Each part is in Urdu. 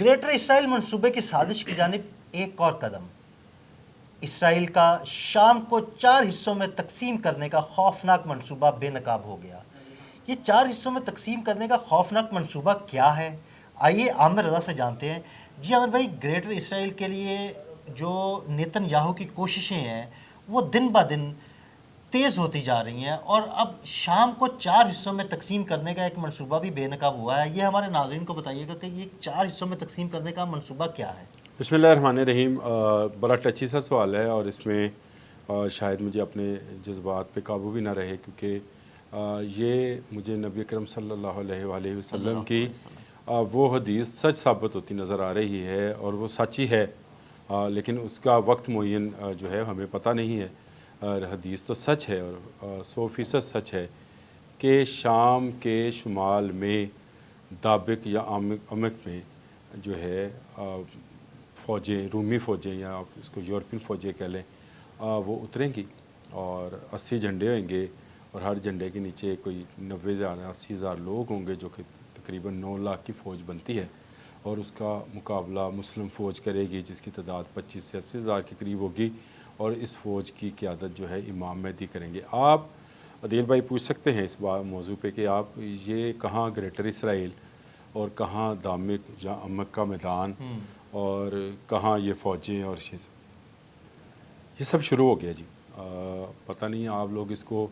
گریٹر اسرائیل منصوبے کی سازش کی جانب ایک اور قدم، اسرائیل کا شام کو 4 حصوں میں تقسیم کرنے کا خوفناک منصوبہ بے نقاب ہو گیا۔ یہ 4 حصوں میں تقسیم کرنے کا خوفناک منصوبہ کیا ہے؟ آئیے عامر رضا سے جانتے ہیں۔ جی عامر بھائی، گریٹر اسرائیل کے لیے جو نیتن یاہو کی کوششیں ہیں وہ دن بہ دن تیز ہوتی جا رہی ہیں، اور اب شام کو 4 حصوں میں تقسیم کرنے کا ایک منصوبہ بھی بے نقاب ہوا ہے۔ یہ ہمارے ناظرین کو بتائیے گا کہ یہ 4 حصوں میں تقسیم کرنے کا منصوبہ کیا ہے؟ بسم اللہ الرحمن الرحیم۔ بڑا ٹچی سا سوال ہے، اور اس میں شاید مجھے اپنے جذبات پہ قابو بھی نہ رہے، کیونکہ یہ مجھے نبی اکرم صلی اللہ علیہ وآلہ وسلم کی وہ حدیث سچ ثابت ہوتی نظر آ رہی ہے، اور وہ سچ ہی ہے، لیکن اس کا وقت معین جو ہے ہمیں پتہ نہیں ہے۔ حدیث تو سچ ہے، اور 100% سچ ہے کہ شام کے شمال میں دابق یا عمق میں جو ہے فوجیں، رومی فوجیں یا آپ اس کو یورپین فوجیں کہہ لیں، وہ اتریں گی، اور 80 جھنڈے ہوئیں گے، اور ہر جھنڈے کے نیچے کوئی 90,000 80,000 لوگ ہوں گے، جو کہ تقریباً 9 لاکھ کی فوج بنتی ہے، اور اس کا مقابلہ مسلم فوج کرے گی جس کی تعداد 25 سے 80,000 کے قریب ہوگی، اور اس فوج کی قیادت جو ہے امام مہدی کریں گے۔ آپ عدیل بھائی پوچھ سکتے ہیں اس موضوع پہ کہ آپ یہ کہاں گریٹر اسرائیل، اور کہاں دامک یا عمق کا میدان، اور کہاں یہ فوجیں، اور یہ سب شروع ہو گیا جی۔ پتہ نہیں آپ لوگ اس کو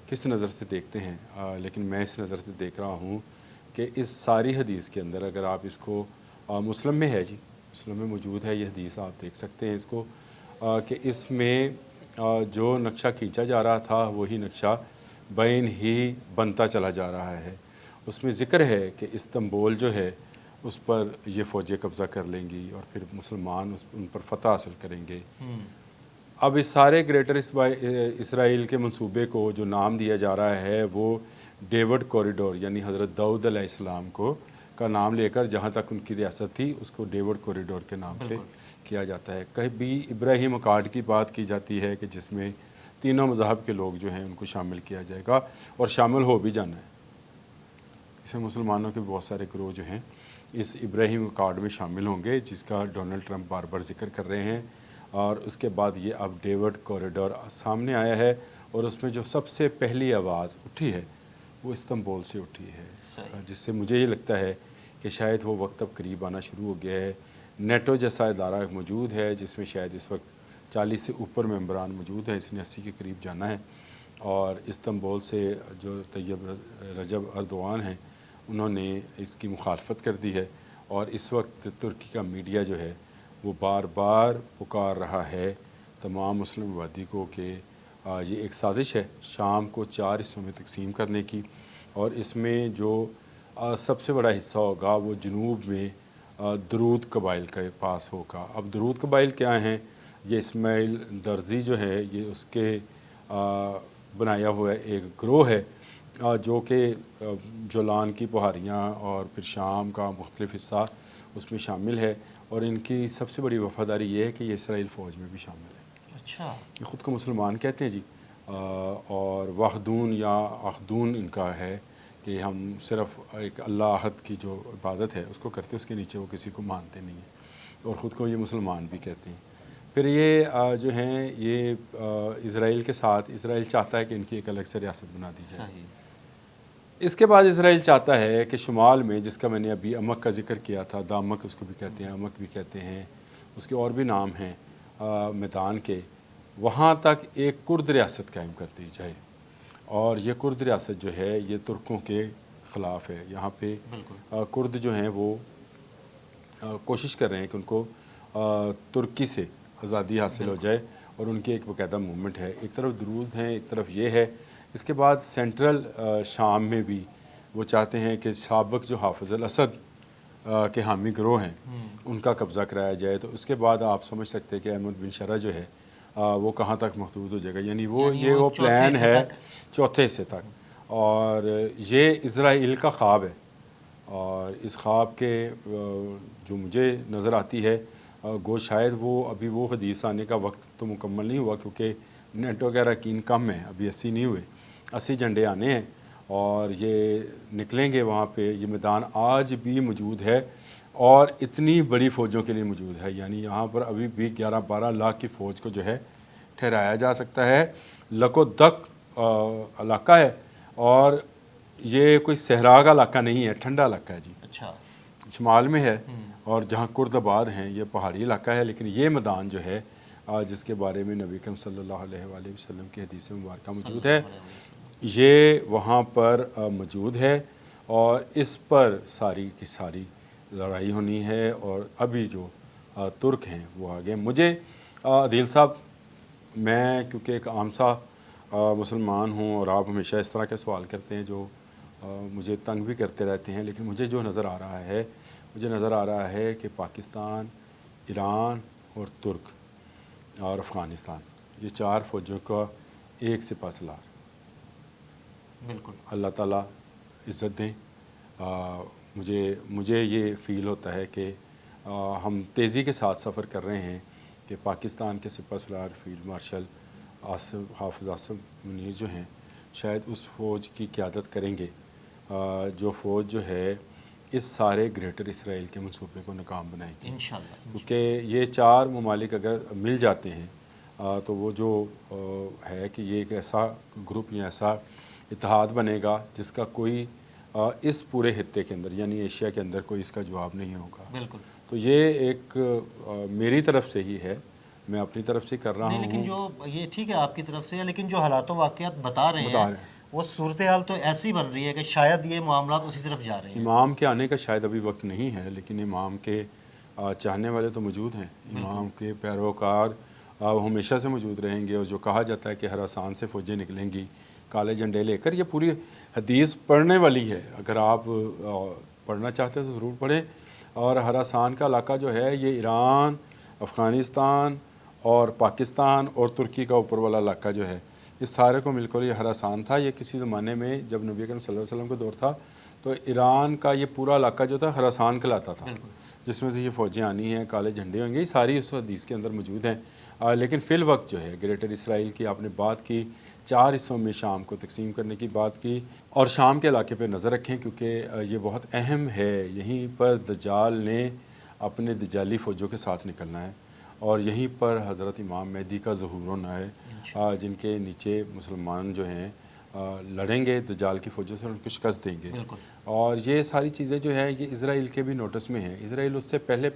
کس نظر سے دیکھتے ہیں، لیکن میں اس نظر سے دیکھ رہا ہوں کہ اس ساری حدیث کے اندر اگر آپ اس کو مسلم میں ہے جی، مسلم میں موجود ہے یہ حدیث، آپ دیکھ سکتے ہیں اس کو، کہ اس میں جو نقشہ کھینچا جا رہا تھا وہی نقشہ بین ہی بنتا چلا جا رہا ہے۔ اس میں ذکر ہے کہ استنبول جو ہے اس پر یہ فوجیں قبضہ کر لیں گی، اور پھر مسلمان ان پر فتح حاصل کریں گے۔ اب اس سارے گریٹر اسرائیل کے منصوبے کو جو نام دیا جا رہا ہے وہ ڈیوڈ کوریڈور، یعنی حضرت داؤد علیہ السلام کا نام لے کر جہاں تک ان کی ریاست تھی اس کو ڈیوڈ کوریڈور کے نام سے کیا جاتا ہے۔ کبھی ابراہیم اکارڈ کی بات کی جاتی ہے کہ جس میں تینوں مذہب کے لوگ جو ہیں ان کو شامل کیا جائے گا، اور شامل ہو بھی جانا ہے۔ اس میں مسلمانوں کے بہت سارے گروہ جو ہیں اس ابراہیم اکارڈ میں شامل ہوں گے، جس کا ڈونلڈ ٹرمپ بار بار ذکر کر رہے ہیں، اور اس کے بعد یہ اب ڈیوڈ کوریڈور سامنے آیا ہے، اور اس میں جو سب سے پہلی آواز اٹھی ہے وہ استنبول سے اٹھی ہے، جس سے مجھے یہ لگتا ہے کہ شاید وہ وقت اب قریب آنا شروع ہو گیا ہے۔ نیٹو جیسا ادارہ موجود ہے جس میں شاید اس وقت 40 سے اوپر ممبران موجود ہیں، اس نے 80 کے قریب جانا ہے، اور استنبول سے جو طیب رجب اردوان ہیں انہوں نے اس کی مخالفت کر دی ہے، اور اس وقت ترکی کا میڈیا جو ہے وہ بار بار پکار رہا ہے تمام مسلم ممالک کو کہ یہ ایک سازش ہے شام کو 4 حصوں میں تقسیم کرنے کی، اور اس میں جو سب سے بڑا حصہ ہوگا وہ جنوب میں درود قبائل کے پاس ہوگا۔ اب درود قبائل کیا ہیں؟ یہ اسماعیل درزی جو ہے یہ اس کے بنایا ہوا ایک گروہ ہے جو کہ جولان کی پہاڑیاں اور پھر شام کا مختلف حصہ اس میں شامل ہے، اور ان کی سب سے بڑی وفاداری یہ ہے کہ یہ اسرائیل فوج میں بھی شامل ہے۔ اچھا، یہ خود کو مسلمان کہتے ہیں جی، اور وحدون یا اخدون ان کا ہے کہ ہم صرف ایک اللہ احد کی جو عبادت ہے اس کو کرتے، اس کے نیچے وہ کسی کو مانتے نہیں ہیں، اور خود کو یہ مسلمان بھی کہتے ہیں۔ پھر یہ جو ہیں یہ اسرائیل کے ساتھ، اسرائیل چاہتا ہے کہ ان کی ایک الگ سے ریاست بنا دی جائے۔ اس کے بعد اسرائیل چاہتا ہے کہ شمال میں، جس کا میں نے ابھی عمق کا ذکر کیا تھا، دامک اس کو بھی کہتے ہیں، عمق بھی کہتے ہیں، اس کے اور بھی نام ہیں میدان کے، وہاں تک ایک کرد ریاست قائم کر دی جائے، اور یہ کرد ریاست جو ہے یہ ترکوں کے خلاف ہے۔ یہاں پہ کرد جو ہیں وہ کوشش کر رہے ہیں کہ ان کو ترکی سے آزادی حاصل ہو جائے، اور ان کی ایک باقاعدہ موومنٹ ہے، ایک طرف درود ہیں ایک طرف یہ ہے۔ اس کے بعد سینٹرل شام میں بھی وہ چاہتے ہیں کہ سابق جو حافظ الاسد کے حامی گروہ ہیں ان کا قبضہ کرایا جائے، تو اس کے بعد آپ سمجھ سکتے ہیں کہ احمد بن شرح جو ہے وہ کہاں تک محدود ہو جائے گا، یعنی وہ پلان ہے چوتھے حصے تک، اور یہ اسرائیل کا خواب ہے، اور اس خواب کے جو مجھے نظر آتی ہے گو شاید وہ ابھی وہ حدیث آنے کا وقت تو مکمل نہیں ہوا، کیونکہ نیٹو کے اراکین کم ہیں، ابھی 80 نہیں ہوئے، 80 جھنڈے آنے ہیں، اور یہ نکلیں گے وہاں پہ۔ یہ میدان آج بھی موجود ہے، اور اتنی بڑی فوجوں کے لیے موجود ہے، یعنی یہاں پر ابھی بھی 11-12 لاکھ کی فوج کو جو ہے ٹھہرایا جا سکتا ہے۔ لک و دک علاقہ ہے، اور یہ کوئی صحرا کا علاقہ نہیں ہے، ٹھنڈا علاقہ ہے جی، اچھا، شمال میں ہے، اور جہاں کرد آباد ہیں یہ پہاڑی علاقہ ہے، لیکن یہ میدان جو ہے جس کے بارے میں نبی اکرم صلی اللہ علیہ وآلہ وسلم کی حدیث مبارکہ موجود ہے، یہ وہاں پر موجود ہے، اور اس پر ساری کی ساری لڑائی ہونی ہے، اور ابھی جو ترک ہیں وہ آگے۔ مجھے عادل صاحب، میں کیونکہ ایک عام سا مسلمان ہوں، اور آپ ہمیشہ اس طرح کے سوال کرتے ہیں جو مجھے تنگ بھی کرتے رہتے ہیں، لیکن مجھے جو نظر آ رہا ہے، مجھے نظر آ رہا ہے کہ پاکستان، ایران اور ترک اور افغانستان، یہ 4 فوجوں کا ایک سپہ سالار، بالکل اللہ تعالیٰ عزت دیں۔ مجھے یہ فیل ہوتا ہے کہ ہم تیزی کے ساتھ سفر کر رہے ہیں کہ پاکستان کے سپہ سالار فیلڈ مارشل حافظ عاصم منیر جو ہیں شاید اس فوج کی قیادت کریں گے جو فوج جو ہے اس سارے گریٹر اسرائیل کے منصوبے کو ناکام بنائے گی، انشاءاللہ۔ کیونکہ یہ 4 ممالک اگر مل جاتے ہیں تو وہ جو ہے کہ یہ ایک ایسا گروپ یا ایسا اتحاد بنے گا جس کا کوئی اس پورے خطے کے اندر یعنی ایشیا کے اندر کوئی اس کا جواب نہیں ہوگا۔ بالکل، تو یہ ایک میری طرف سے ہی ہے، میں اپنی طرف سے کر رہا نہیں، ہوں۔ لیکن جو یہ ٹھیک ہے آپ کی طرف سے ہے، لیکن جو حالات و واقعات بتا رہے بتا ہیں رہے ہیں۔ وہ صورتحال تو ایسی بن رہی ہے کہ شاید یہ معاملات اسی طرف جا رہے ہیں۔ امام کے آنے کا شاید ابھی وقت نہیں ہے، لیکن امام کے چاہنے والے تو موجود ہیں، امام کے پیروکار وہ ہمیشہ سے موجود رہیں گے، اور جو کہا جاتا ہے کہ خراسان سے فوجیں نکلیں گی کالے جھنڈے لے کر، یہ پوری حدیث پڑھنے والی ہے، اگر آپ پڑھنا چاہتے ہیں تو ضرور پڑھیں۔ اور خراسان کا علاقہ جو ہے یہ ایران، افغانستان اور پاکستان اور ترکی کا اوپر والا علاقہ جو ہے، اس سارے کو مل کر یہ خراسان تھا۔ یہ کسی زمانے میں جب نبی اکرم صلی اللہ علیہ وسلم کا دور تھا تو ایران کا یہ پورا علاقہ جو تھا خراسان کہلاتا تھا، جس میں سے یہ فوجیں آنی ہیں، کالے جھنڈے ہوں گے، یہ ساری اس حدیث کے اندر موجود ہیں۔ لیکن فی الوقت جو ہے گریٹر اسرائیل کی آپ نے بات کی، 4 حصوں میں شام کو تقسیم کرنے کی بات کی، اور شام کے علاقے پہ نظر رکھیں کیونکہ یہ بہت اہم ہے، یہیں پر دجال نے اپنے دجالی فوجوں کے ساتھ نکلنا ہے، اور یہیں پر حضرت امام مہدی کا ظہور ہونا ہے، جن کے نیچے مسلمان جو ہیں لڑیں گے دجال کی فوجوں سے، ان کو شکست دیں گے۔ اور یہ ساری چیزیں جو ہے یہ اسرائیل کے بھی نوٹس میں ہیں۔ اسرائیل اس سے پہلے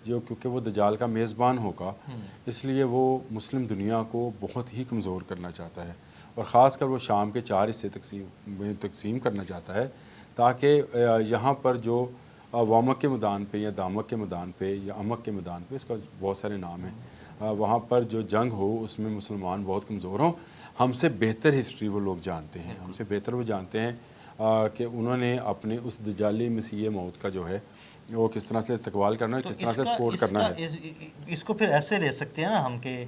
جو کیونکہ وہ دجال کا میزبان ہوگا، اس لیے وہ مسلم دنیا کو بہت ہی کمزور کرنا چاہتا ہے، اور خاص کر وہ شام کے 4 حصے تقسیم کرنا چاہتا ہے، تاکہ یہاں پر جو وامک کے میدان پہ یا دامک کے میدان پہ یا امک کے میدان پہ، اس کا بہت سارے نام ہیں، وہاں پر جو جنگ ہو اس میں مسلمان بہت کمزور ہوں۔ ہم سے بہتر ہسٹری وہ لوگ جانتے ہیں، ہم سے بہتر وہ جانتے ہیں کہ انہوں نے اپنے اس دجالی مسیح موت کا جو ہے وہ کس طرح سے استقبال کرنا ہے، کس طرح سے سپورٹ کرنا ہے۔ اس کو پھر ایسے لے سکتے ہیں نا ہم کہ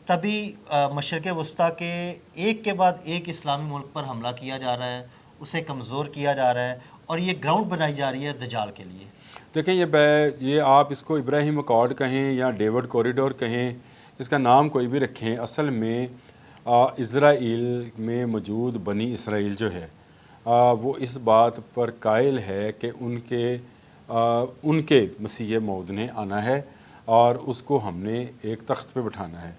تبھی مشرق وسطیٰ کے ایک کے بعد ایک اسلامی ملک پر حملہ کیا جا رہا ہے، اسے کمزور کیا جا رہا ہے، اور یہ گراؤنڈ بنائی جا رہی ہے دجال کے لیے۔ دیکھیں یہ آپ اس کو ابراہیم اکارڈ کہیں یا ڈیوڈ کوریڈور کہیں، اس کا نام کوئی بھی رکھیں، اصل میں اسرائیل میں موجود بنی اسرائیل جو ہے وہ اس بات پر قائل ہے کہ ان کے مسیح موعود نے آنا ہے، اور اس کو ہم نے ایک تخت پہ بٹھانا ہے۔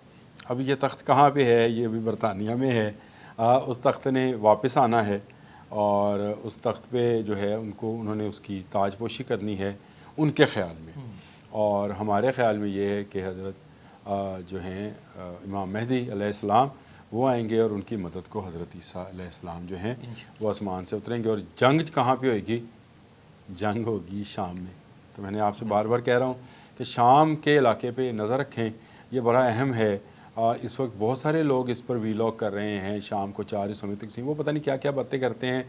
اب یہ تخت کہاں پہ ہے؟ یہ بھی برطانیہ میں ہے۔ اس تخت نے واپس آنا ہے، اور اس تخت پہ جو ہے انہوں نے اس کی تاج پوشی کرنی ہے ان کے خیال میں، اور ہمارے خیال میں یہ ہے کہ حضرت جو ہیں امام مہدی علیہ السلام وہ آئیں گے، اور ان کی مدد کو حضرت عیسیٰ علیہ السلام جو ہیں وہ آسمان سے اتریں گے۔ اور جنگ کہاں پہ ہوئے گی؟ جنگ ہوگی شام میں۔ تو میں نے آپ سے بار بار کہہ رہا ہوں کہ شام کے علاقے پہ نظر رکھیں، یہ بڑا اہم ہے۔ اس وقت بہت سارے لوگ اس پر ویلاگ کر رہے ہیں، شام کو 4 حصوں میں تقسیم، وہ پتہ نہیں کیا کیا باتیں کرتے ہیں۔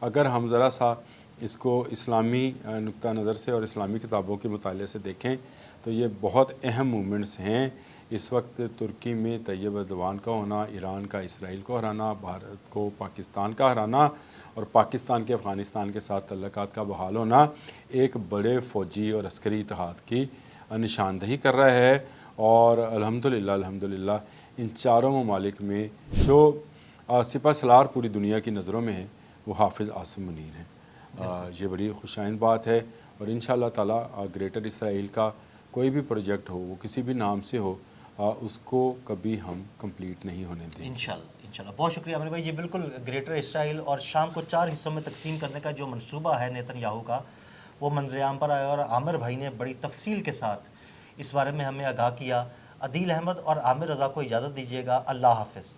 اگر ہم ذرا سا اس کو اسلامی نقطہ نظر سے اور اسلامی کتابوں کے مطالعے سے دیکھیں تو یہ بہت اہم مومنٹس ہیں۔ اس وقت ترکی میں طیب اردوان کا ہونا، ایران کا اسرائیل کو ہرانا، بھارت کو پاکستان کا ہرانا، اور پاکستان کے افغانستان کے ساتھ تعلقات کا بحال ہونا ایک بڑے فوجی اور عسکری اتحاد کی نشاندہی کر رہا ہے۔ اور الحمدللہ ان 4 ممالک میں جو سپہ سالار پوری دنیا کی نظروں میں ہیں وہ حافظ عاصم منیر ہیں۔ یہ بڑی خوشائند بات ہے، اور انشاءاللہ تعالی گریٹر اسرائیل کا کوئی بھی پروجیکٹ ہو وہ کسی بھی نام سے ہو اس کو کبھی ہم کمپلیٹ نہیں ہونے دیں. انشاءاللہ. بہت شکریہ عامر بھائی. جی بالکل گریٹر اسرائیل اور شام کو 4 حصوں میں تقسیم کرنے کا جو منصوبہ ہے نیتن یاہو کا وہ منظر عام پر آیا اور عامر بھائی نے بڑی تفصیل کے ساتھ اس بارے میں ہمیں آگاہ کیا. عدیل احمد اور عامر رضا کو اجازت دیجیے گا. اللہ حافظ.